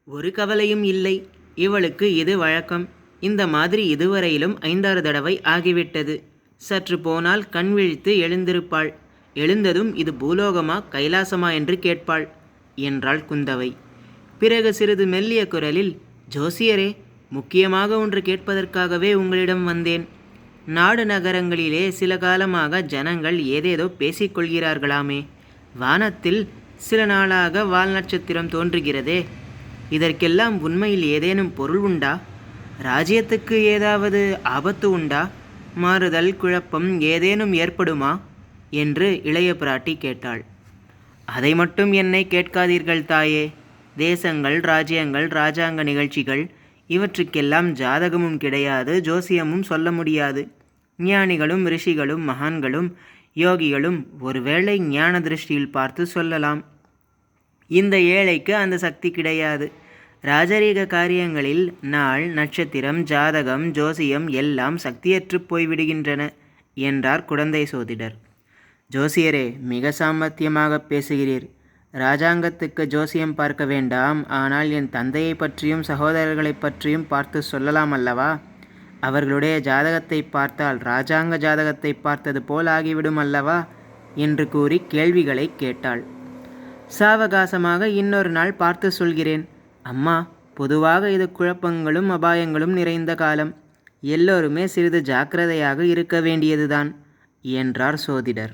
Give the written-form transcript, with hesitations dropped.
ஒரு கவலையும் இல்லை. இவளுக்கு இது வழக்கம். இந்த மாதிரி இதுவரையிலும் 5-6 தடவை ஆகிவிட்டது. சற்று போனால் கண் விழித்து எழுந்திருப்பாள். எழுந்ததும் இது பூலோகமா கைலாசமா என்று கேட்பாள் என்றாள் குந்தவை. பிறகு சிறிது மெல்லிய குரலில், ஜோசியரே, முக்கியமாக ஒன்று கேட்பதற்காகவே உங்களிடம் வந்தேன். நாடு நகரங்களிலே சில காலமாக ஜனங்கள் ஏதேதோ பேசிக்கொள்கிறார்களாமே. வானத்தில் சில நாளாக வால் நட்சத்திரம் தோன்றுகிறதே, இதற்கெல்லாம் உண்மையில் ஏதேனும் பொருள் உண்டா? ராஜ்யத்துக்கு ஏதாவது ஆபத்து உண்டா? மாறுதல், குழப்பம் ஏதேனும் ஏற்படுமா என்று இளைய பிராட்டி கேட்டாள். அதை மட்டும் என்னை கேட்காதீர்கள் தாயே. தேசங்கள், ராஜ்யங்கள், ராஜாங்க நிகழ்ச்சிகள் இவற்றுக்கெல்லாம் ஜாதகமும் கிடையாது, ஜோசியமும் சொல்ல முடியாது. ஞானிகளும் ரிஷிகளும் மகான்களும் யோகிகளும் ஒருவேளை ஞான திருஷ்டியில் பார்த்து சொல்லலாம். இந்த ஏழைக்கு அந்த சக்தி கிடையாது. ராஜரீக காரியங்களில் நாள், நட்சத்திரம், ஜாதகம், ஜோசியம் எல்லாம் சக்தியற்று போய்விடுகின்றன என்றார் குடந்தை சோதிடர். ஜோசியரே, மிக சாமர்த்தியமாக பேசுகிறீர். ராஜாங்கத்துக்கு ஜோசியம் பார்க்க வேண்டாம், ஆனால் என் தந்தையை பற்றியும் சகோதரர்களை பற்றியும் பார்த்து சொல்லலாம் அல்லவா? அவர்களுடைய ஜாதகத்தை பார்த்தால் ராஜாங்க ஜாதகத்தை பார்த்தது போல் ஆகிவிடும் அல்லவா என்று கூறி கேள்விகளை கேட்டாள். சாவகாசமாக இன்னொரு நாள் பார்த்து சொல்கிறேன். அம்மா, பொதுவாக இது குழப்பங்களும் அபாயங்களும் நிறைந்த காலம். எல்லோருமே சிறிது ஜாக்கிரதையாக இருக்க வேண்டியதுதான் என்றார் சோதிடர்.